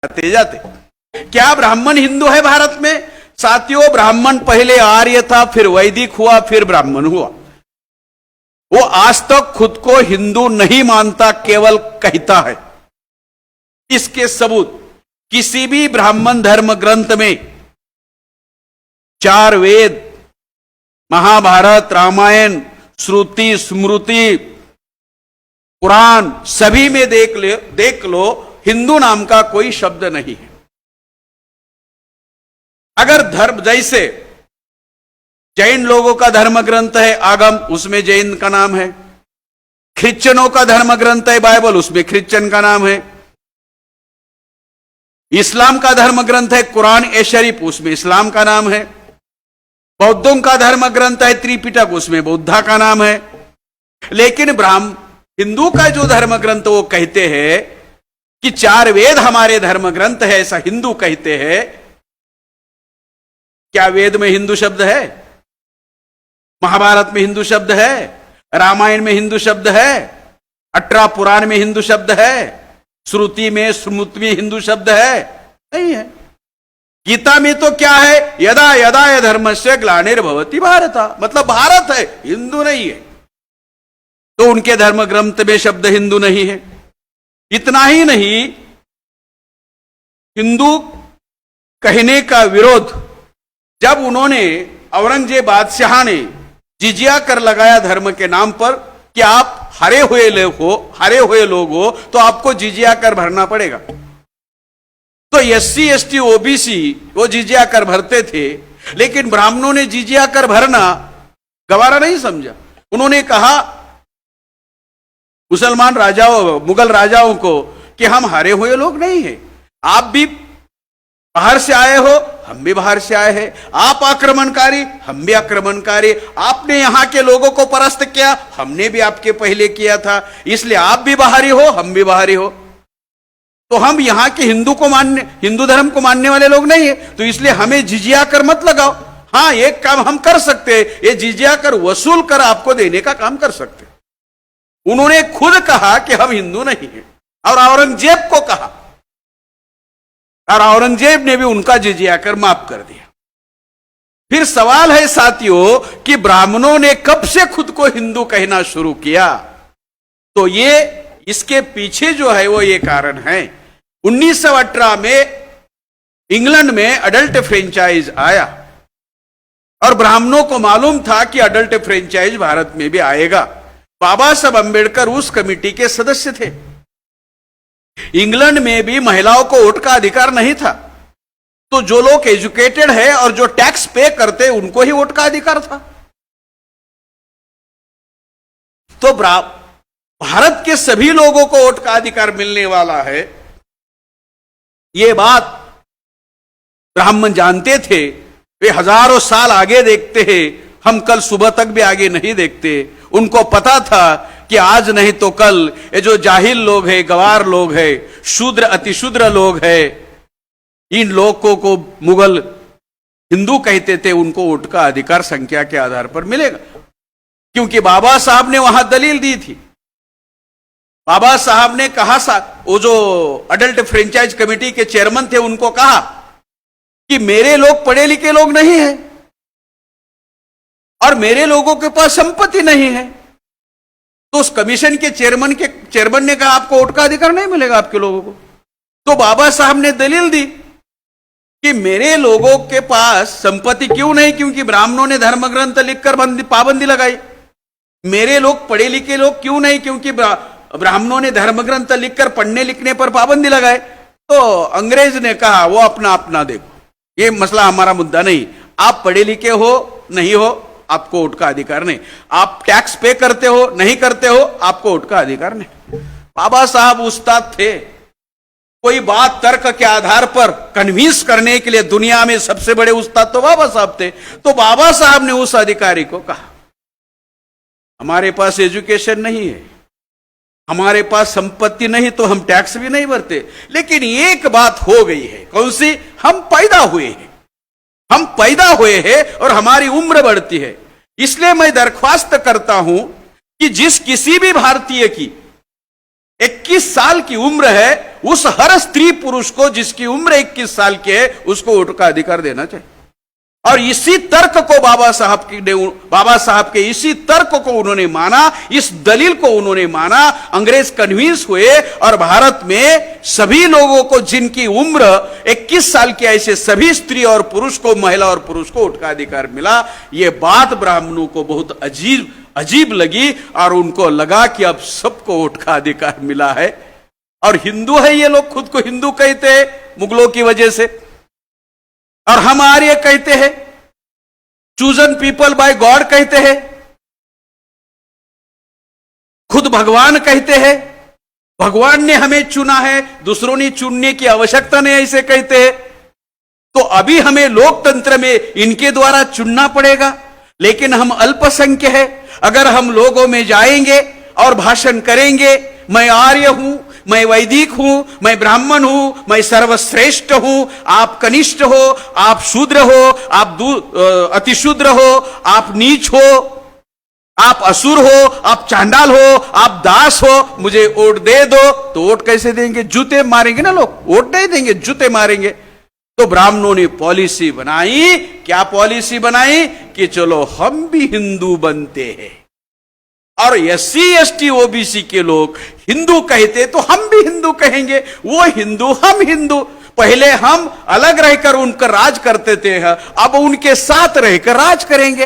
जाते जाते। क्या ब्राह्मण हिंदू है भारत में? साथियों, ब्राह्मण पहले आर्य था, फिर वैदिक हुआ, फिर ब्राह्मण हुआ। वो आज तक खुद को हिंदू नहीं मानता, केवल कहता है। इसके सबूत किसी भी ब्राह्मण धर्म ग्रंथ में, 4 वेद, महाभारत, रामायण, श्रुति, स्मृति, पुराण, सभी में देख लो हिंदू नाम का कोई शब्द नहीं है। अगर धर्म, जैसे जैन लोगों का धर्म ग्रंथ है आगम, उसमें जैन का नाम है। क्रिश्चियनों का धर्म ग्रंथ है बाइबल, उसमें क्रिश्चियन का नाम है। इस्लाम का धर्म ग्रंथ है कुरान ए शरीफ, उसमें इस्लाम का नाम है। बौद्धों का धर्म ग्रंथ है त्रिपिटक, उसमें बौद्धा का नाम है। लेकिन हिंदू का जो धर्म ग्रंथ, वो कहते हैं कि 4 वेद हमारे धर्म ग्रंथ है, ऐसा हिंदू कहते हैं। क्या वेद में हिंदू शब्द है? महाभारत में हिंदू शब्द है? रामायण में हिंदू शब्द है? 18 पुराण में हिंदू शब्द है? श्रुति में, स्मृति में हिंदू शब्द है? नहीं है। गीता में तो क्या है? यदा यदा धर्मस्य ग्लानिर्भवति भारत, मतलब भारत है, हिंदू नहीं है। तो उनके धर्म ग्रंथ में शब्द हिंदू नहीं है। इतना ही नहीं, हिंदू कहने का विरोध जब उन्होंने, औरंगजेब बादशाह ने जिजिया कर लगाया धर्म के नाम पर कि आप हारे हुए लोग हो तो आपको जिजिया कर भरना पड़ेगा। तो SC ST OBC वो जिजिया कर भरते थे, लेकिन ब्राह्मणों ने जिजिया कर भरना गवारा नहीं समझा। उन्होंने कहा मुसलमान राजाओं, मुगल राजाओं को कि हम हारे हुए लोग नहीं हैं, आप भी बाहर से आए हो, हम भी बाहर से आए हैं। आप आक्रमणकारी, हम भी आक्रमणकारी। आपने यहां के लोगों को परास्त किया, हमने भी आपके पहले किया था, इसलिए आप भी बाहरी हो, हम भी बाहरी हो। तो हम यहां के हिंदू धर्म को मानने वाले लोग नहीं है, तो इसलिए हमें जिजिया कर मत लगाओ। हाँ, एक काम हम कर सकते हैं, ये जिजिया कर वसूल कर आपको देने का काम कर सकते। उन्होंने खुद कहा कि हम हिंदू नहीं हैं, और औरंगजेब को कहा, और औरंगजेब ने भी उनका जिजिया कर माफ कर दिया। फिर सवाल है साथियों कि ब्राह्मणों ने कब से खुद को हिंदू कहना शुरू किया? तो ये इसके पीछे जो है वो ये कारण है। 1918 में इंग्लैंड में अडल्ट फ्रेंचाइज आया, और ब्राह्मणों को मालूम था कि अडल्ट फ्रेंचाइज भारत में भी आएगा। बाबा साहब अंबेडकर उस कमेटी के सदस्य थे। इंग्लैंड में भी महिलाओं को वोट का अधिकार नहीं था, तो जो लोग एजुकेटेड है और जो टैक्स पे करते उनको ही वोट का अधिकार था। तो भारत के सभी लोगों को वोट का अधिकार मिलने वाला है, ये बात ब्राह्मण जानते थे। वे हजारों साल आगे देखते हैं, हम कल सुबह तक भी आगे नहीं देखते। उनको पता था कि आज नहीं तो कल ये जो जाहिल लोग हैं, गवार लोग हैं, शूद्र अतिशूद्र लोग हैं, इन लोगों को मुगल हिंदू कहते थे, उनको वोट का अधिकार संख्या के आधार पर मिलेगा। क्योंकि बाबा साहब ने वहां दलील दी थी। बाबा साहब ने कहा, वो जो अडल्ट फ्रेंचाइज कमेटी के चेयरमैन थे, उनको कहा कि मेरे लोग पढ़े लिखे लोग नहीं हैं, और मेरे लोगों के पास संपत्ति नहीं है। तो उस कमीशन के चेयरमैन ने कहा आपको वोट का अधिकार नहीं मिलेगा आपके लोगों को। तो बाबा साहब ने दलील दी कि मेरे लोगों के पास संपत्ति क्यों नहीं, क्योंकि ब्राह्मणों ने धर्म ग्रंथ लिखकर पाबंदी लगाई। मेरे लोग पढ़े लिखे लोग क्यों नहीं, क्योंकि ब्राह्मणों ने धर्म ग्रंथ लिखकर पढ़ने लिखने पर पाबंदी लगाए। तो अंग्रेज ने कहा वो अपना अपना देखो, ये मसला हमारा मुद्दा नहीं। आप पढ़े लिखे हो नहीं हो, आपको वोट का अधिकार नहीं। आप टैक्स पे करते हो नहीं करते हो, आपको वोट का अधिकार नहीं। बाबा साहब उस्ताद थे। कोई बात तर्क के आधार पर कन्विंस करने के लिए दुनिया में सबसे बड़े उस्ताद तो बाबा साहब थे। तो बाबा साहब ने उस अधिकारी को कहा, हमारे पास एजुकेशन नहीं है, हमारे पास संपत्ति नहीं, तो हम टैक्स भी नहीं भरते, लेकिन एक बात हो गई है। कौन सी? हम पैदा हुए हैं और हमारी उम्र बढ़ती है। इसलिए मैं दरख्वास्त करता हूं कि जिस किसी भी भारतीय की 21 साल की उम्र है, उस हर स्त्री पुरुष को जिसकी उम्र 21 साल की है उसको वोट का अधिकार देना चाहिए। और इसी तर्क को बाबा साहब के इसी तर्क को उन्होंने माना, इस दलील को उन्होंने माना, अंग्रेज कन्विंस हुए और भारत में सभी लोगों को जिनकी उम्र 21 साल की ऐसे सभी स्त्री और पुरुष को, महिला और पुरुष को वोट का अधिकार मिला। यह बात ब्राह्मणों को बहुत अजीब लगी और उनको लगा कि अब सबको वोट का अधिकार मिला है। और हिंदू है ये लोग, खुद को हिंदू कहते हैं मुगलों की वजह से, और हम आर्य कहते हैं, चूजन पीपल बाय गॉड कहते हैं, खुद भगवान कहते हैं, भगवान ने हमें चुना है, दूसरों ने चुनने की आवश्यकता नहीं, ऐसे कहते हैं। तो अभी हमें लोकतंत्र में इनके द्वारा चुनना पड़ेगा, लेकिन हम अल्पसंख्य है। अगर हम लोगों में जाएंगे और भाषण करेंगे, मैं आर्य हूं, मैं वैदिक हूं, मैं ब्राह्मण हूं, मैं सर्वश्रेष्ठ हूं, आप कनिष्ठ हो, आप शूद्र हो, आप अतिशूद्र हो, आप नीच हो, आप असुर हो, आप चांडाल हो, आप दास हो, मुझे वोट दे दो, तो वोट कैसे देंगे? जूते मारेंगे ना लोग, वोट नहीं देंगे, जूते मारेंगे। तो ब्राह्मणों ने पॉलिसी बनाई, क्या पॉलिसी बनाई कि चलो हम भी हिंदू बनते हैं, और SC ST OBC के लोग हिंदू कहते तो हम भी हिंदू कहेंगे, वो हिंदू हम हिंदू। पहले हम अलग रहकर उनका राज करते थे, अब उनके साथ रहकर राज करेंगे।